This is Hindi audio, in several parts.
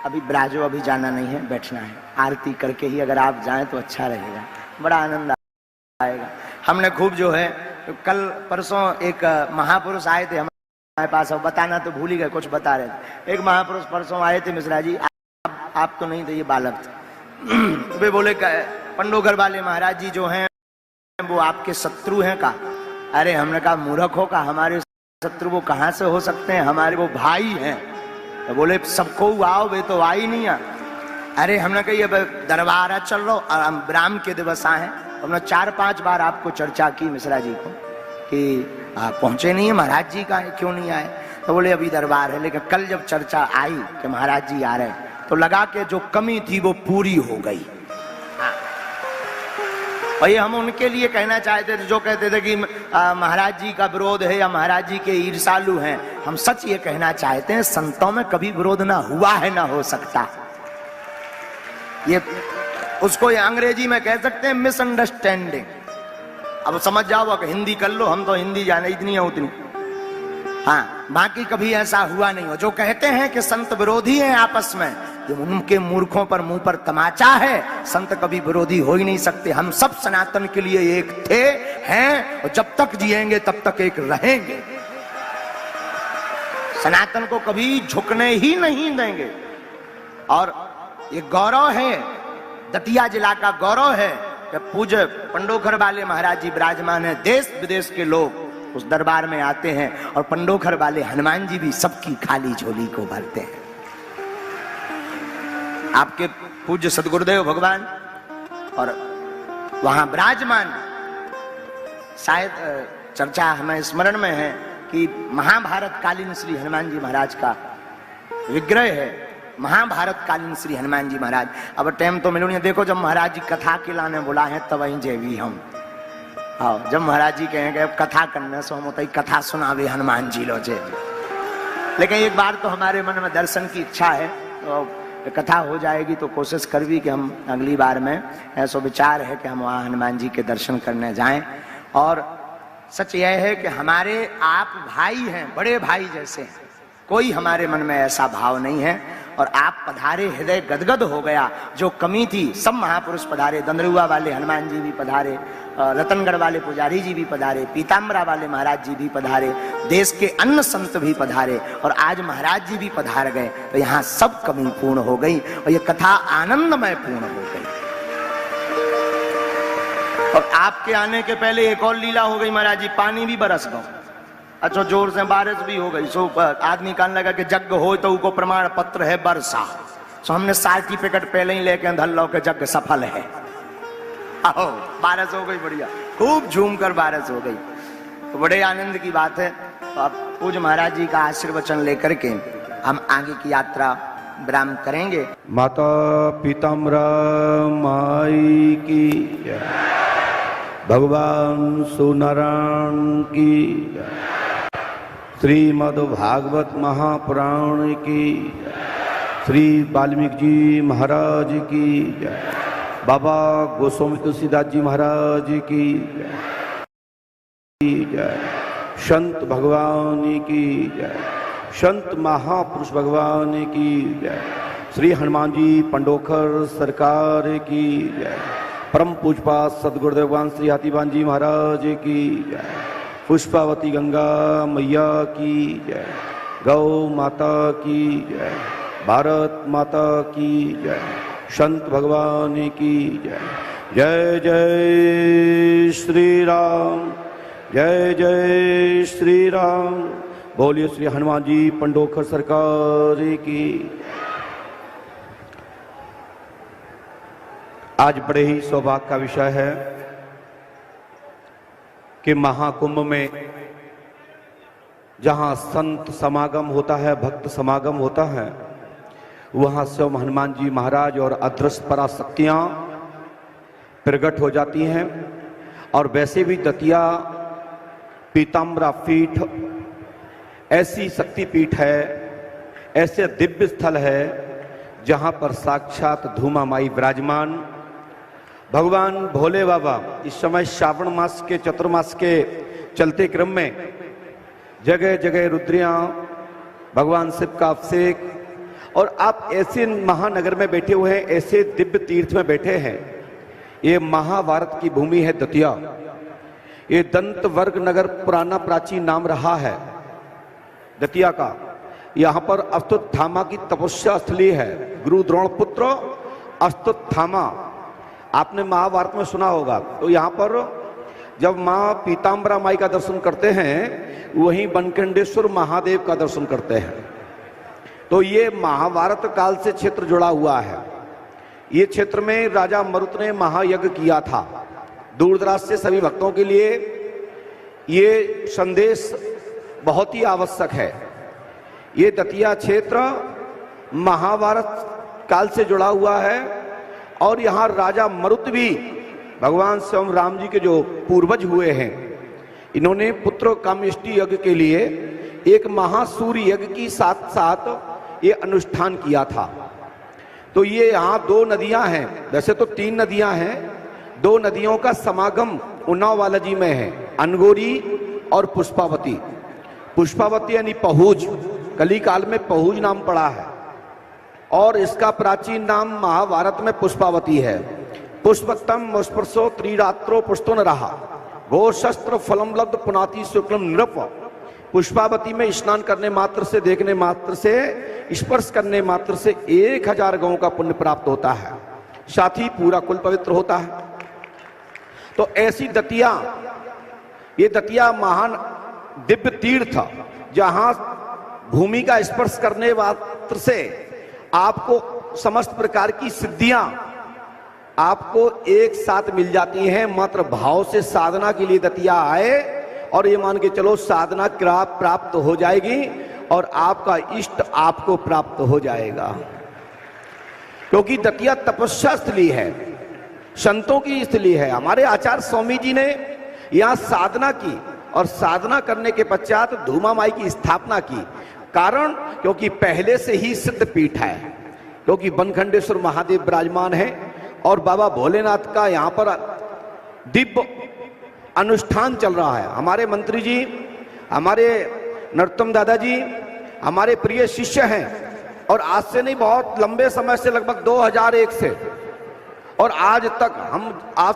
अभी ब्राजो अभी जाना नहीं है, बैठना है। आरती करके ही अगर आप जाएं तो अच्छा रहेगा, बड़ा आनंद आएगा। हमने खूब जो है कल परसों एक महापुरुष आए थे हमारे पास, अब बताना तो भूल ही गए, कुछ बता रहे थे। एक महापुरुष परसों आए थे मिश्रा जी, आप तो नहीं थे, ये बालक थे। वे बोले पंडोघर वाले महाराज जी जो हैं वो आपके शत्रु हैं का? अरे हमने कहा मूर्ख हो का, हमारे शत्रु वो कहाँ से हो सकते हैं, हमारे वो भाई हैं। तो बोले सबको आओ, वे तो आ ही नहीं आ। अरे हमने कहा ये दरबार चल लो, राम के दिवस आए हैं। हमने 4-5 बार आपको चर्चा की मिश्रा जी को कि पहुंचे नहीं है महाराज जी का, क्यों नहीं आए? तो बोले अभी दरबार है। लेकिन कल जब चर्चा आई कि महाराज जी आ रहे हैं तो लगा कि जो कमी थी वो पूरी हो गई। और ये हम उनके लिए कहना चाहते थे जो कहते थे कि महाराज जी का विरोध है या महाराज जी के ईर्षालु हैं। हम सच ये कहना चाहते हैं संतों में कभी विरोध ना हुआ है, ना हो सकता। ये उसको ये अंग्रेजी में कह सकते हैं मिसअंडरस्टैंडिंग। अब समझ जाओ कि हिंदी कर लो, हम तो हिंदी जाने इतनी है उतनी। हाँ, बाकी कभी ऐसा हुआ नहीं हो। जो कहते हैं कि संत विरोधी हैं आपस में, ये उनके मूर्खों पर मुंह पर तमाचा है। संत कभी विरोधी हो ही नहीं सकते। हम सब सनातन के लिए एक थे, हैं, और जब तक जिएंगे तब तक एक रहेंगे। सनातन को कभी झुकने ही नहीं देंगे। और ये गौरव है, दतिया जिला का गौरव है कि पूज्य पंडोखर वाले महाराज जी विराजमान है। देश विदेश के लोग उस दरबार में आते हैं और पंडोखर वाले हनुमान जी भी सबकी खाली झोली को भरते हैं। आपके पूज्य सदगुरुदेव भगवान और वहां विराजमान, शायद चर्चा हमें स्मरण में है कि महाभारत कालीन श्री हनुमान जी महाराज का विग्रह है। महाभारत कालीन श्री हनुमान जी महाराज। अब टाइम तो मिलो नहीं, देखो जब महाराज जी कथा के लाने बुला है तब वहीं जेवी हम आओ। जब महाराज जी कहेंगे अब कथा करने से हम होता ही कथा सुनावे हनुमान जी लो जे। लेकिन एक बार तो हमारे मन में दर्शन की इच्छा है, तो कथा हो जाएगी तो कोशिश कर भी कि हम अगली बार में, ऐसा विचार है कि हम वहाँ हनुमान जी के दर्शन करने जाएं। और सच यह है कि हमारे आप भाई हैं, बड़े भाई जैसे हैं, कोई हमारे मन में ऐसा भाव नहीं है। और आप पधारे, हृदय गदगद हो गया। जो कमी थी सब महापुरुष पधारे, दंदरुआ वाले हनुमान जी भी पधारे, रतनगढ़ वाले पुजारी जी भी पधारे, पीताम्बरा वाले महाराज जी भी पधारे, देश के अन्य संत भी पधारे, और आज महाराज जी भी पधार गए। तो यहाँ सब कमी पूर्ण हो गई और ये कथा आनंदमय पूर्ण हो गई। और आपके आने के पहले एक और लीला हो गई महाराज जी, पानी भी बरस गया। अच्छा, जोर से बारिश भी हो गई। सो आदमी कहने लगा कि जग हो तो उनको प्रमाण पत्र है वर्षा। सो हमने सर्टिफिकेट पहले ही लेके धल लो के जग सफल है। आओ, बारिश हो गई बढ़िया, खूब झूम कर बारिश हो गई। तो बड़े आनंद की बात है। तो अब पूज्य महाराज जी का आशीर्वचन लेकर के हम आगे की यात्रा विराम करेंगे। माता पीताम्बरा माई की, भगवान सुनारायण की, श्रीमद् भागवत महापुराण की, श्री वाल्मीकि जी महाराज की, बाबा गोस्वामी तुलसीदास जी महाराज की जय, संत भगवान की जय, संत महापुरुष भगवान की जय, श्री हनुमान जी पंडोखर सरकार की जय, परम पूजपात सदगुरुदेव भगवान श्री हाथीवान जी महाराज की जय, पुष्पावती गंगा मैया की जय, गौ माता की जय, भारत माता की जय, संत भगवान की जय। जय जय श्री राम, जय जय श्री राम। बोलिए श्री हनुमान जी पंडोखर सरकार की। आज बड़े ही सौभाग्य का विषय है कि महाकुंभ में जहां संत समागम होता है, भक्त समागम होता है, वहां स्वयं हनुमान जी महाराज और अदृश्य पराशक्तियां प्रकट हो जाती हैं। और वैसे भी दतिया पीताम्बरा पीठ ऐसी शक्ति पीठ है, ऐसे दिव्य स्थल है जहां पर साक्षात धूमा माई विराजमान। भगवान भोले बाबा इस समय श्रावण मास के चतुर्मास के चलते क्रम में जगह जगह रुद्रियां, भगवान शिव का अभिषेक और आप ऐसे महानगर में बैठे हुए हैं, ऐसे दिव्य तीर्थ में बैठे हैं। ये महाभारत की भूमि है दतिया। ये दंत वर्ग नगर पुराना प्राचीन नाम रहा है दतिया का। यहां पर अश्वत्थामा की तपस्या स्थली है। गुरु द्रोण पुत्र अश्वत्थामा, आपने महाभारत में सुना होगा। तो यहां पर जब मां पीताम्बरा माई का दर्शन करते हैं, वहीं बनखंडेश्वर महादेव का दर्शन करते हैं। तो ये महाभारत काल से क्षेत्र जुड़ा हुआ है। ये क्षेत्र में राजा मरुत ने महायज्ञ किया था। दूर दराज से सभी भक्तों के लिए ये संदेश बहुत ही आवश्यक है। ये दतिया क्षेत्र महाभारत काल से जुड़ा हुआ है और यहाँ राजा मरुत भी भगवान स्वयं राम जी के जो पूर्वज हुए हैं, इन्होंने पुत्र कामेष्टि यज्ञ के लिए एक महासूर्य यज्ञ की साथ साथ ये अनुष्ठान किया था। तो ये यहाँ दो नदियां हैं, वैसे तो 3 नदियां हैं। 2 नदियों का समागम उन्नाव बालाजी में है, अनगोरी और पुष्पावती। पुष्पावती यानी पहुज, कली काल में पहुज नाम पड़ा है और इसका प्राचीन नाम महाभारत में पुष्पावती है। पुष्पतम स्पर्शो त्रिरात्रो पुष्टो न रहा गो शस्त्र फलम लब्ध पुनाति शुक्लम नृप। पुष्पावती में स्नान करने मात्र से, देखने मात्र से, स्पर्श करने मात्र से 1000 गौ का पुण्य प्राप्त होता है, साथ ही पूरा कुल पवित्र होता है। तो ऐसी दतिया, ये दतिया महान दिव्य तीर्थ, जहां भूमि का स्पर्श करने मात्र से आपको समस्त प्रकार की सिद्धियां आपको एक साथ मिल जाती हैं। मात्र भाव से साधना के लिए दतिया आए और ये मान के चलो साधना प्राप्त हो जाएगी और आपका इष्ट आपको प्राप्त हो जाएगा। क्योंकि दतिया तपस्या स्थली है, संतों की स्थली है। हमारे आचार्य स्वामी जी ने यहाँ साधना की और साधना करने के पश्चात धूमा माई की स्थापना की। कारण क्योंकि पहले से ही सिद्ध पीठ है, क्योंकि बनखंडेश्वर महादेव विराजमान है और बाबा भोलेनाथ का यहाँ पर दिव्य अनुष्ठान चल रहा है। हमारे मंत्री जी, हमारे नरोत्तम दादाजी हमारे प्रिय शिष्य हैं और आज से नहीं, बहुत लंबे समय से, लगभग 2001 से और आज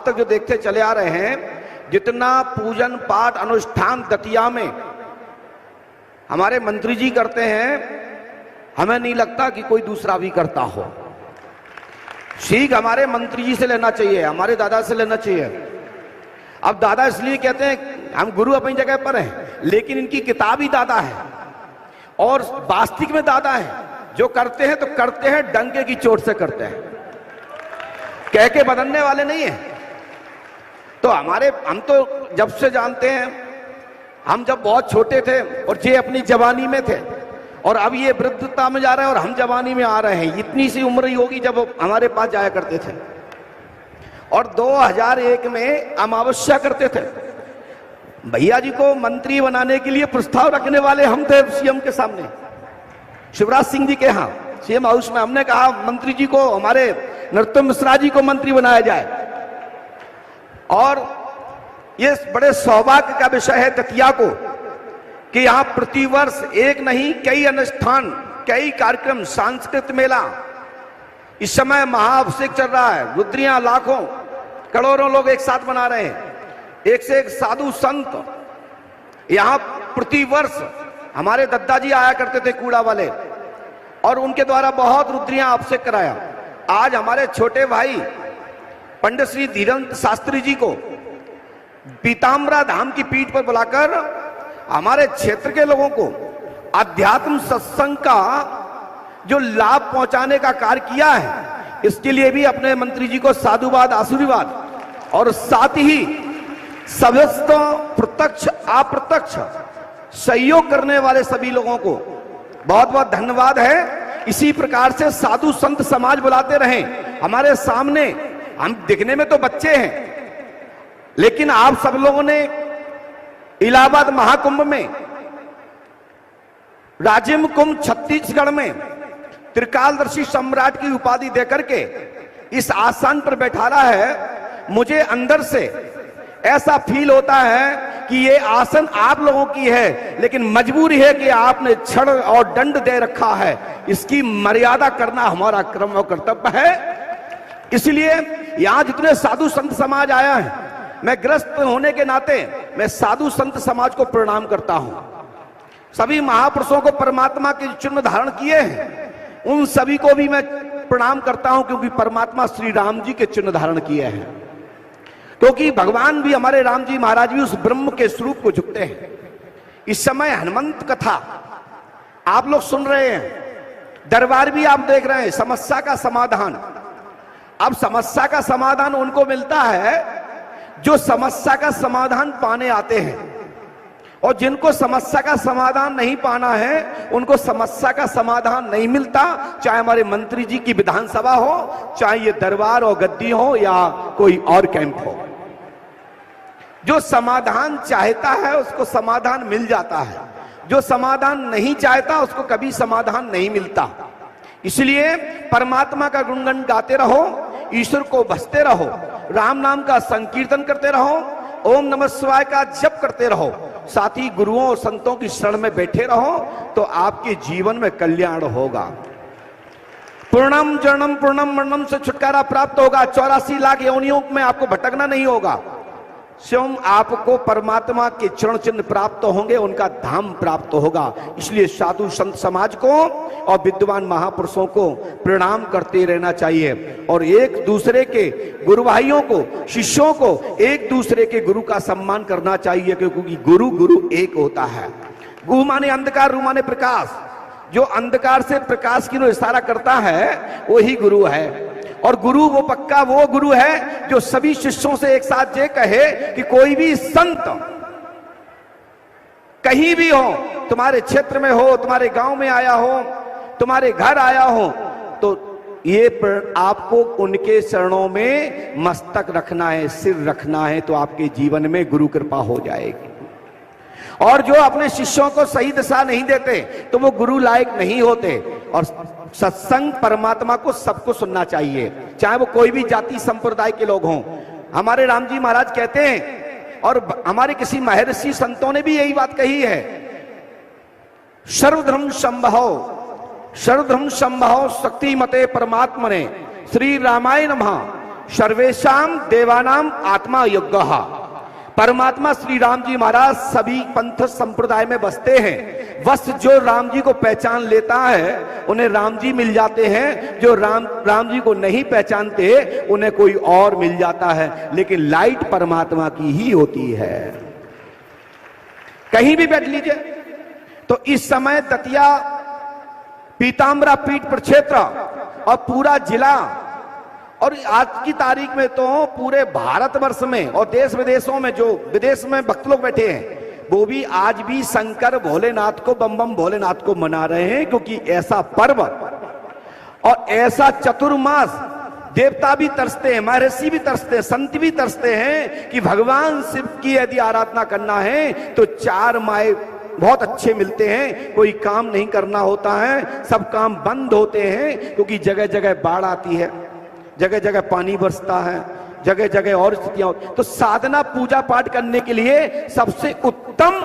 तक जो देखते चले आ रहे हैं, जितना पूजन पाठ अनुष्ठान दतिया में हमारे मंत्री जी करते हैं, हमें नहीं लगता कि कोई दूसरा भी करता हो। सीख हमारे मंत्री जी से लेना चाहिए, हमारे दादा से लेना चाहिए। अब दादा इसलिए कहते हैं, हम गुरु अपनी जगह पर हैं, लेकिन इनकी किताब ही दादा है और वास्तविक में दादा है। जो करते हैं तो करते हैं, डंके की चोट से करते हैं, कह के बदलने वाले नहीं है। तो हम तो जब से जानते हैं, हम जब बहुत छोटे थे और ये अपनी जवानी में थे और अब ये वृद्धता में जा रहे हैं और हम जवानी में आ रहे हैं। इतनी सी उम्र ही होगी जब हमारे पास जाया करते थे और 2001 में अमावस्या करते थे। भैया जी को मंत्री बनाने के लिए प्रस्ताव रखने वाले हम थे सीएम के सामने, शिवराज सिंह जी के यहाँ सीएम हाउस में। हमने कहा मंत्री जी को, हमारे नरोत्तम मिश्रा जी को मंत्री बनाया जाए। और ये बड़े सौभाग्य का विषय है दतिया को कि यहाँ प्रतिवर्ष एक नहीं कई अनुष्ठान, कई कार्यक्रम, सांस्कृतिक मेला, इस समय महाअभिषेक चल रहा है। रुद्रियां लाखों करोड़ों लोग एक साथ मना रहे हैं। एक से एक साधु संत यहाँ प्रतिवर्ष, हमारे दादाजी आया करते थे कूड़ा वाले और उनके द्वारा बहुत रुद्रियां अभिषेक कराया। आज हमारे छोटे भाई पंडित श्री धीरेन्द्र शास्त्री जी को पीताम्बरा धाम की पीठ पर बुलाकर हमारे क्षेत्र के लोगों को अध्यात्म सत्संग का जो लाभ पहुंचाने का कार्य किया है, इसके लिए भी अपने मंत्री जी को साधुवाद, आशीर्वाद और साथ ही समस्त प्रत्यक्ष अप्रत्यक्ष सहयोग करने वाले सभी लोगों को बहुत बहुत धन्यवाद है। इसी प्रकार से साधु संत समाज बुलाते रहें हमारे सामने। हम दिखने में तो बच्चे हैं, लेकिन आप सब लोगों ने इलाहाबाद महाकुंभ में, राजिम कुंभ छत्तीसगढ़ में त्रिकालदर्शी सम्राट की उपाधि देकर के इस आसन पर बैठाना है। मुझे अंदर से ऐसा फील होता है कि ये आसन आप लोगों की है, लेकिन मजबूरी है कि आपने छड़ और दंड दे रखा है, इसकी मर्यादा करना हमारा क्रम और कर्तव्य है। इसलिए यहां जितने साधु संत समाज आया है, मैं ग्रस्त होने के नाते मैं साधु संत समाज को प्रणाम करता हूं। सभी महापुरुषों को परमात्मा के चिन्ह धारण किए हैं, उन सभी को भी मैं प्रणाम करता हूं, क्योंकि परमात्मा श्री राम जी के चिन्ह धारण किए हैं। क्योंकि भगवान भी, हमारे राम जी महाराज भी उस ब्रह्म के स्वरूप को झुकते हैं। इस समय हनुमंत कथा आप लोग सुन रहे हैं, दरबार भी आप देख रहे हैं, समस्या का समाधान। अब समस्या का समाधान उनको मिलता है जो समस्या का समाधान पाने आते हैं, और जिनको समस्या का समाधान नहीं पाना है उनको समस्या का समाधान नहीं मिलता। चाहे हमारे मंत्री जी की विधानसभा हो, चाहे ये दरबार और गद्दी हो, या कोई और कैंप हो। जो समाधान चाहता है उसको समाधान मिल जाता है, जो समाधान नहीं चाहता उसको कभी समाधान नहीं मिलता। इसलिए परमात्मा का गुणगान गाते रहो, ईश्वर को भजते रहो, राम नाम का संकीर्तन करते रहो, ओम नमः शिवाय का जप करते रहो, साथ ही गुरुओं और संतों की शरण में बैठे रहो, तो आपके जीवन में कल्याण होगा। पूर्णम जन्म पूर्णम मरणम से छुटकारा प्राप्त होगा। 84 लाख योनियों में आपको भटकना नहीं होगा। स्वयं आपको परमात्मा के चरण चिन्ह प्राप्त होंगे, उनका धाम प्राप्त होगा। इसलिए साधु संत समाज को और विद्वान महापुरुषों को प्रणाम करते रहना चाहिए, और एक दूसरे के गुरु भाइयों को, शिष्यों को एक दूसरे के गुरु का सम्मान करना चाहिए, क्योंकि गुरु गुरु एक होता है। गुरु माने अंधकार, रू माने प्रकाश। जो अंधकार से प्रकाश की ओर इशारा करता है वही गुरु है। और गुरु वो पक्का वो गुरु है जो सभी शिष्यों से एक साथ ये कहे कि कोई भी संत कहीं भी हो, तुम्हारे क्षेत्र में हो, तुम्हारे गांव में आया हो, तुम्हारे घर आया हो, तो ये आपको उनके चरणों में मस्तक रखना है, सिर रखना है, तो आपके जीवन में गुरु कृपा हो जाएगी। और जो अपने शिष्यों को सही दिशा नहीं देते तो वो गुरु लायक नहीं होते। और सत्संग परमात्मा को सबको सुनना चाहिए, चाहे वो कोई भी जाति संप्रदाय के लोग हों। हमारे राम जी महाराज कहते हैं, और हमारे किसी महर्षि संतों ने भी यही बात कही है, सर्वधर्म संभव, सर्वधर्म संभव शक्ति मते परमात्मने श्री रामाय नमः सर्वेशाम देवानाम आत्मा यज्ञः। परमात्मा श्री राम जी महाराज सभी पंथ संप्रदाय में बसते हैं। बस जो राम जी को पहचान लेता है उन्हें राम जी मिल जाते हैं, जो राम जी को नहीं पहचानते उन्हें कोई और मिल जाता है। लेकिन लाइट परमात्मा की ही होती है। कहीं भी बैठ लीजिए, तो इस समय दतिया पीताम्बरा पीठ प्रक्षेत्र और पूरा जिला, और आज की तारीख में तो पूरे भारतवर्ष में और देश विदेशों में, जो विदेश में भक्त लोग बैठे हैं, वो भी आज भी शंकर भोलेनाथ को, बम बम भोलेनाथ को मना रहे हैं। क्योंकि ऐसा पर्व और ऐसा चतुर्मास देवता भी तरसते हैं, महर्षि भी तरसते हैं, संत भी तरसते हैं कि भगवान शिव की यदि आराधना करना है तो 4 माह बहुत अच्छे मिलते हैं। कोई काम नहीं करना होता है, सब काम बंद होते हैं, क्योंकि जगह जगह बाढ़ आती है, जगह जगह पानी बरसता है, जगह जगह और स्थितियां। तो साधना पूजा पाठ करने के लिए सबसे उत्तम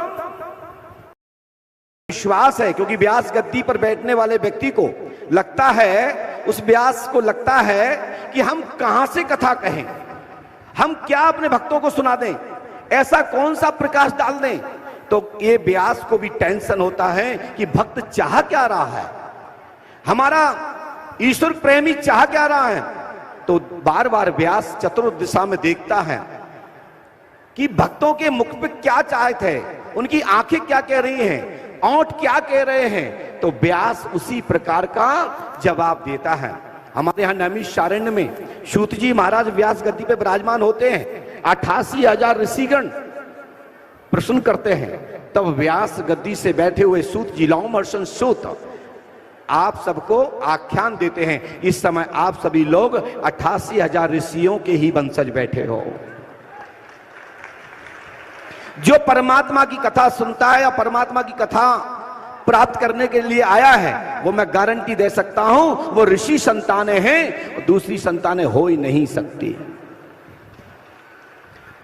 विश्वास है। क्योंकि व्यास गद्दी पर बैठने वाले व्यक्ति को लगता है, उस व्यास को लगता है कि हम कहां से कथा कहें, हम क्या अपने भक्तों को सुना दें, ऐसा कौन सा प्रकाश डाल दें। तो ये व्यास को भी टेंशन होता है कि भक्त चाह क्या रहा है, हमारा ईश्वर प्रेमी चाह क्या रहा है। तो बार बार व्यास चतुर्थ दिशा में देखता है कि भक्तों के मुख पे क्या चाहत है, उनकी आंखें क्या कह रही हैं, ओंठ क्या कह रहे हैं। तो व्यास उसी प्रकार का जवाब देता है। हमारे यहां नैमिषारण्य में सूत जी महाराज व्यास गद्दी पे विराजमान होते हैं। 88,000 ऋषिगण प्रश्न करते हैं, तब व्यास गद्दी से बैठे हुए सूत जी, लौमहर्षण सूत, आप सबको आख्यान देते हैं। इस समय आप सभी लोग 88,000 ऋषियों के ही वंशज बैठे हो। जो परमात्मा की कथा सुनता है या परमात्मा की कथा प्राप्त करने के लिए आया है, वो मैं गारंटी दे सकता हूं वो ऋषि संतानें हैं, दूसरी संतानें हो ही नहीं सकती।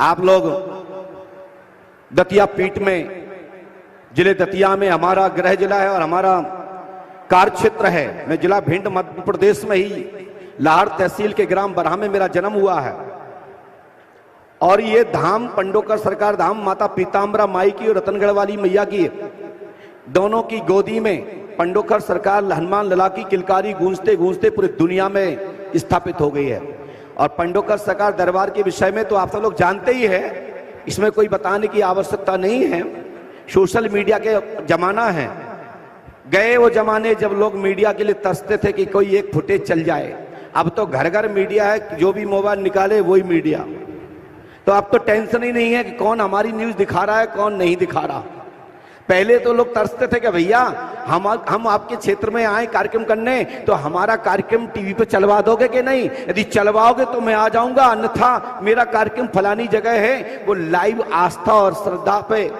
आप लोग दतिया पीठ में, जिले दतिया में हमारा गृह जिला है और हमारा कार्य क्षेत्र है। मैं जिला भिंड मध्य प्रदेश में ही लाहड़ तहसील के ग्राम बरहा में मेरा जन्म हुआ है। और ये धाम पंडोकर सरकार धाम माता पीताम्बरा माई की और रतनगढ़ वाली मैया की, दोनों की गोदी में पंडोकर सरकार हनुमान लला की किलकारी गूंजते गूंजते पूरी दुनिया में स्थापित हो गई है। और पंडोकर सरकार दरबार के विषय में तो आप सब लोग जानते ही है, इसमें कोई बताने की आवश्यकता नहीं है। सोशल मीडिया के जमाना है, गए वो जमाने जब लोग मीडिया के लिए तरसते थे कि कोई एक फुटेज चल जाए। अब तो घर घर मीडिया है, जो भी मोबाइल निकाले वही मीडिया। तो अब तो टेंशन ही नहीं है कि कौन हमारी न्यूज दिखा रहा है कौन नहीं दिखा रहा। पहले तो लोग तरसते थे कि भैया हम आपके क्षेत्र में आए कार्यक्रम करने, तो हमारा कार्यक्रम टीवी पे चलवा दोगे कि नहीं? यदि चलवाओगे तो मैं आ जाऊंगा, अन्यथा मेरा कार्यक्रम फलानी जगह है, वो लाइव आस्था और श्रद्धा पे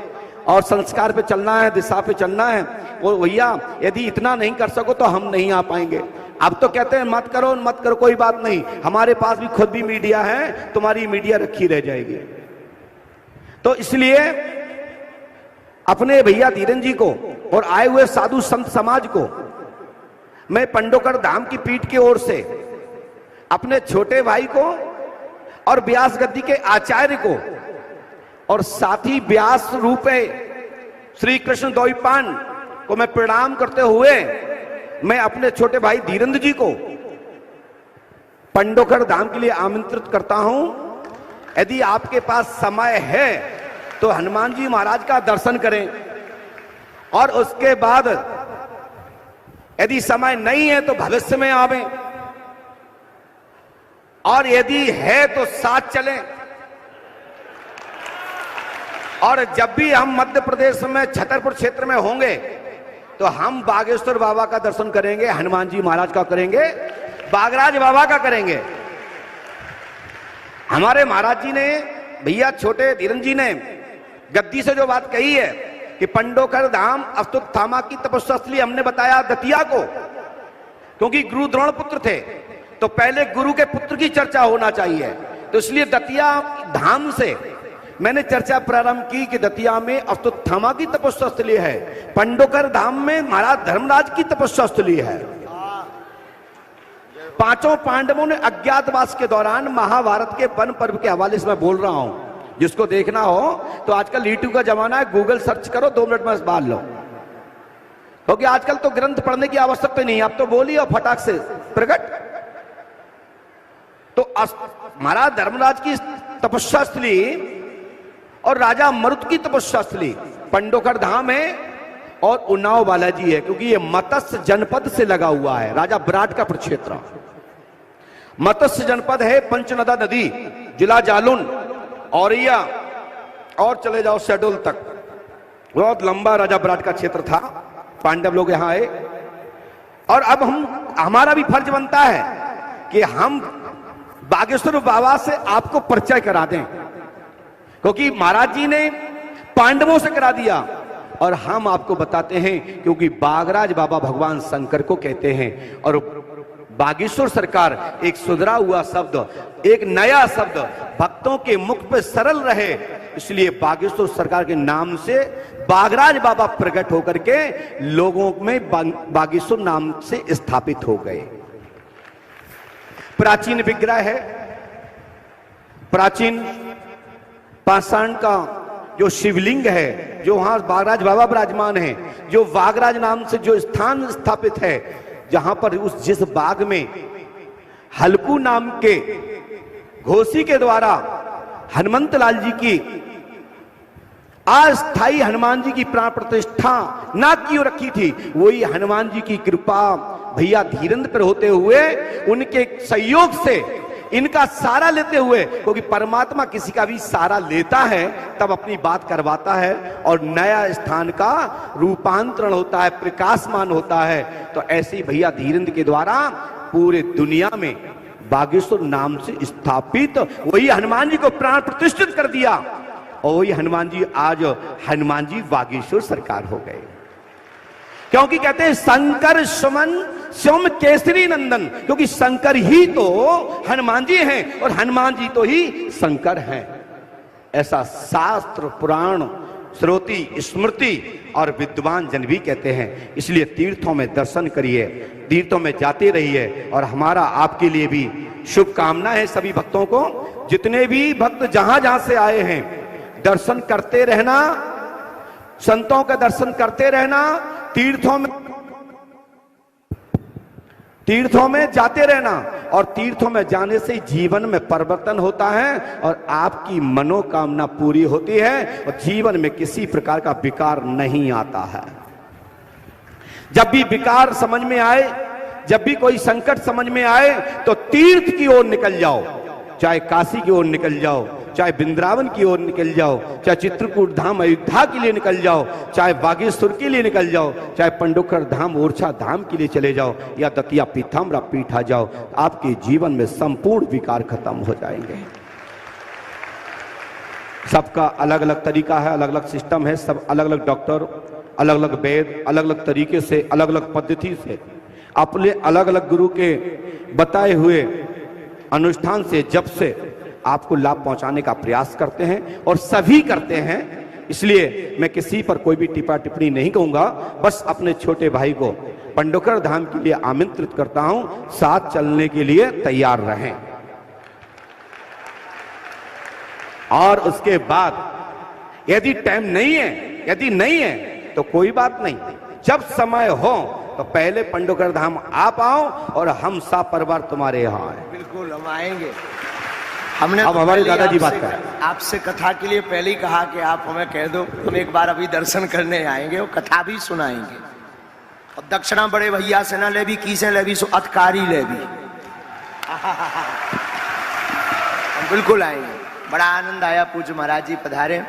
और संस्कार पे चलना है, दिशा पे चलना है। वो भैया यदि इतना नहीं कर सको तो हम नहीं आ पाएंगे। अब तो कहते हैं मत करो मत करो, कोई बात नहीं, हमारे पास भी खुद भी मीडिया है, तुम्हारी मीडिया रखी रह जाएगी। तो इसलिए अपने भैया धीरेन्द्र जी को और आए हुए साधु संत समाज को मैं पंडोकर धाम की पीठ की ओर से अपने छोटे भाई को और व्यास गद्दी के आचार्य को और साथी व्यास रूपे श्री कृष्ण द्वैपायन को मैं प्रणाम करते हुए मैं अपने छोटे भाई धीरेन्द्र जी को पंडोकर धाम के लिए आमंत्रित करता हूं। यदि आपके पास समय है तो हनुमान जी महाराज का दर्शन करें, और उसके बाद यदि समय नहीं है तो भविष्य में आवें, और यदि है तो साथ चलें। और जब भी हम मध्य प्रदेश में छतरपुर क्षेत्र में होंगे तो हम बागेश्वर बाबा का दर्शन करेंगे, हनुमान जी महाराज का करेंगे, बागराज बाबा का करेंगे। हमारे महाराज जी ने, भैया छोटे धीरेन्द्र जी ने गद्दी से जो बात कही है कि पंडोकर धाम अस्तुत्थामा की तपस्या स्थली, हमने बताया दतिया को, क्योंकि गुरु द्रोण पुत्र थे तो पहले गुरु के पुत्र की चर्चा होना चाहिए। तो इसलिए दतिया धाम से मैंने चर्चा प्रारंभ की कि दतिया में अस्तुत्थामा की तपस्या स्थली है, पंडोकर धाम में महाराज धर्मराज की तपस्या स्थली है। पांचों पांडवों ने अज्ञातवास के दौरान महाभारत के वन पर्व के हवाले से मैं बोल रहा हूं, जिसको देखना हो तो आजकल यूट्यूब का जमाना है, गूगल सर्च करो, 2 मिनट में बाल लो, क्योंकि आजकल तो ग्रंथ पढ़ने की आवश्यकता नहीं, आप तो बोलिए और फटाक से प्रकट। तो महाराज धर्मराज की तपस्या स्थली और राजा मरुत की तपस्या स्थली पंडोकर धाम है और उन्नाव बालाजी है, क्योंकि ये मत्स्य जनपद से लगा हुआ है, राजा विराट का प्रक्षेत्र। मत्स्य जनपद है, पंचनदा नदी, जिला जालौन, औरिया और चले जाओ शहडोल तक, बहुत लंबा राजा विराट का क्षेत्र था। पांडव लोग यहां आए और अब हमारा भी फर्ज बनता है कि हम बागेश्वर बाबा से आपको परिचय करा दें, क्योंकि महाराज जी ने पांडवों से करा दिया और हम आपको बताते हैं, क्योंकि बागराज बाबा भगवान शंकर को कहते हैं। और बागेश्वर सरकार एक सुधरा हुआ शब्द, एक नया शब्द भक्तों के मुख पे सरल रहे, इसलिए बागेश्वर सरकार के नाम से बागराज बाबा प्रकट होकर के लोगों में बागेश्वर नाम से स्थापित हो गए। प्राचीन विग्रह है, प्राचीन पाषाण का जो शिवलिंग है, जो वहां बागराज बाबा विराजमान है, जो बागराज नाम से जो स्थान स्थापित है, जहां पर जिस बाग में हल्कू नाम के घोषी के द्वारा हनुमंत लाल जी की अस्थाई हनुमान जी की प्राण प्रतिष्ठा ना की रखी थी, वही हनुमान जी की कृपा भैया धीरेन्द्र पर होते हुए उनके सहयोग से, इनका सहारा लेते हुए, क्योंकि परमात्मा किसी का भी सहारा लेता है तब अपनी बात करवाता है और नया स्थान का रूपांतरण होता है, प्रकाशमान होता है। तो ऐसे ही भैया धीरेन्द्र के द्वारा पूरे दुनिया में बागेश्वर नाम से स्थापित वही हनुमान जी को प्राण प्रतिष्ठित कर दिया, और वही हनुमान जी आज हनुमान जी बागेश्वर सरकार हो गए। क्योंकि कहते हैं शंकर सुमन सोम केसरी नंदन, क्योंकि शंकर ही तो हनुमान जी हैं और हनुमान जी तो ही शंकर हैं। ऐसा शास्त्र पुराण श्रुति स्मृति और विद्वान जन भी कहते हैं। इसलिए तीर्थों में दर्शन करिए, तीर्थों में जाते रहिए। और हमारा आपके लिए भी शुभकामना है सभी भक्तों को। जितने भी भक्त जहां जहां से आए हैं, दर्शन करते रहना, संतों का दर्शन करते रहना, तीर्थों में जाते रहना। और तीर्थों में जाने से जीवन में परिवर्तन होता है और आपकी मनोकामना पूरी होती है और जीवन में किसी प्रकार का विकार नहीं आता है। जब भी विकार समझ में आए, जब भी कोई संकट समझ में आए, तो तीर्थ की ओर निकल जाओ। चाहे काशी की ओर निकल जाओ, चाहे वृंदावन की ओर निकल जाओ, चाहे चित्रकूट धाम अयोध्या के लिए निकल जाओ, चाहे बागेश्वर के लिए निकल जाओ, चाहे पंडोखर धाम ओरछा धाम के लिए चले जाओ, या दतिया पीताम्बरा पीठ आ जाओ, आपके जीवन में संपूर्ण विकार खत्म हो जाएंगे। सबका अलग अलग तरीका है, अलग अलग सिस्टम है, सब अलग अलग डॉक्टर, अलग अलग वैद्य, अलग अलग तरीके से, अलग अलग पद्धति से, अपने अलग अलग गुरु के बताए हुए अनुष्ठान से, जब से आपको लाभ पहुंचाने का प्रयास करते हैं और सभी करते हैं। इसलिए मैं किसी पर कोई भी टिप्पा टिप्पणी नहीं कहूंगा। बस अपने छोटे भाई को पंडोखर धाम के लिए आमंत्रित करता हूं, साथ चलने के लिए तैयार रहें। और उसके बाद यदि टाइम नहीं है, यदि नहीं है तो कोई बात नहीं, जब समय हो तो पहले पंडोखर धाम आप आओ और हम सब परिवार तुम्हारे यहाँ आए। बिल्कुल हम आएंगे। हमने अब तो हमारे पहले दादाजी बात करें। आपसे कथा के लिए पहले ही कहा कि आप हमें कह दो, हम एक बार अभी दर्शन करने आएंगे और कथा भी सुनाएंगे। और दक्षिणा बड़े भैया से ना ले भी, की से ले भी, सो अतकारी ले भी। हम बिल्कुल आएंगे। बड़ा आनंद आया, पूज्य महाराज जी पधारे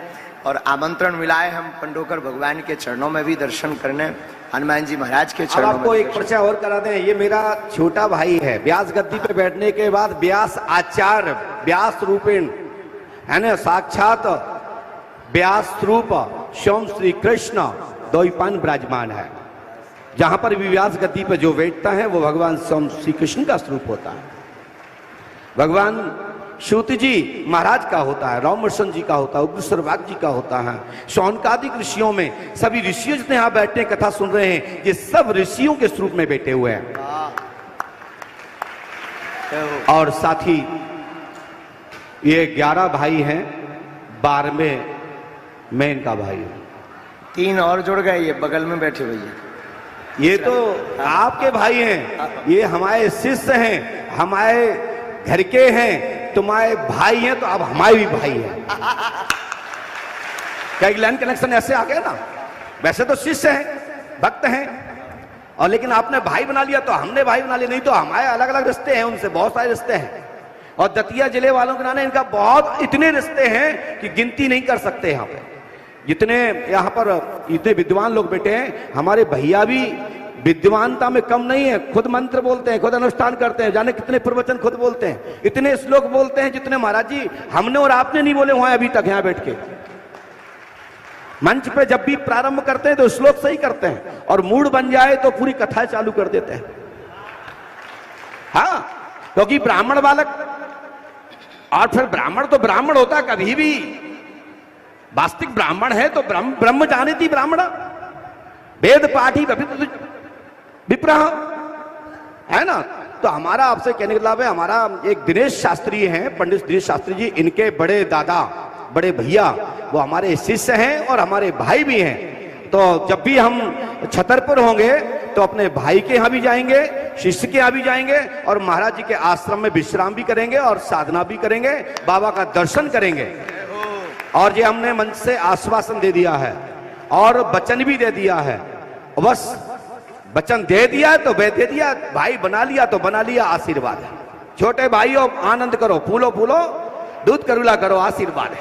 और आमंत्रण मिला है हम पंडोखर भगवान के चरणों में भी दर्शन करने, हनुमान जी महाराज के चरणों में। आपको एक परिचय और करा दें, ये मेरा छोटा भाई है। व्यास गद्दी पे बैठने के बाद व्यास आचार्य, व्यास रूपेण है ना, साक्षात व्यास रूप स्वयं श्री कृष्ण द्वैपायन विराजमान है। जहां पर भी व्यास गद्दी पे जो बैठता है वो भगवान स्वयं श्री कृष्ण का स्वरूप होता है। भगवान सूत जी महाराज का होता है, रामकृष्ण जी का होता है, उग्रसरवाग जी का होता है, शौनकादिक ऋषियों में सभी ऋषियों जितने यहाँ बैठे कथा सुन रहे हैं, ये सब ऋषियों के स्वरूप में बैठे हुए हैं। और साथ ही ये 11 भाई हैं, 12वें मैं इनका भाई हूं। 3 और जुड़ गए, ये बगल में बैठे भैया। ये तो आपके भाई हैं, ये हमारे शिष्य हैं, हमारे घर के हैं। तुम्हारे भाई हैं तो अब हमारे भी भाई हैं। क्या लाइन कनेक्शन ऐसे आ गया ना। वैसे तो शिष्य हैं, भक्त हैं, और लेकिन आपने भाई बना लिया तो हमने भाई बना लिया। नहीं तो हमारे अलग अलग रिश्ते हैं, उनसे बहुत सारे रिश्ते हैं। और दतिया जिले वालों के नाम इनका बहुत इतने रिश्ते हैं कि गिनती नहीं कर सकते। यहाँ पे जितने यहाँ पर इतने विद्वान लोग बैठे हैं, हमारे भैया भी विद्वानता में कम नहीं है। खुद मंत्र बोलते हैं, खुद अनुष्ठान करते हैं, जाने कितने प्रवचन खुद बोलते हैं, इतने श्लोक बोलते हैं जितने महाराज जी हमने और आपने नहीं बोले हुए अभी तक। यहाँ बैठ के मंच पे जब भी प्रारंभ करते हैं तो श्लोक सही करते हैं, और मूड बन जाए तो पूरी कथा चालू कर देते हैं। हाँ, क्योंकि ब्राह्मण बालक, और फिर ब्राह्मण तो ब्राह्मण होता कभी भी, वास्तविक ब्राह्मण है तो ब्रह्म जानेति ब्राह्मण, वेद पाठी विप्रह, है ना। तो हमारा आपसे कहने का मतलब है, हमारा एक दिनेश शास्त्री हैं, पंडित दिनेश शास्त्री जी, इनके बड़े दादा, बड़े भैया, वो हमारे शिष्य हैं और हमारे भाई भी हैं। तो जब भी हम छतरपुर होंगे तो अपने भाई के यहाँ भी जाएंगे, शिष्य के यहाँ भी जाएंगे, और महाराज जी के आश्रम में विश्राम भी करेंगे और साधना भी करेंगे, बाबा का दर्शन करेंगे। और ये हमने मंच से आश्वासन दे दिया है और वचन भी दे दिया है। बस वचन दे दिया तो दे दिया, भाई बना लिया तो बना लिया, आशीर्वाद है। छोटे भाइयों आनंद करो, फूलो फूलो, दूध करूला करो, आशीर्वाद है।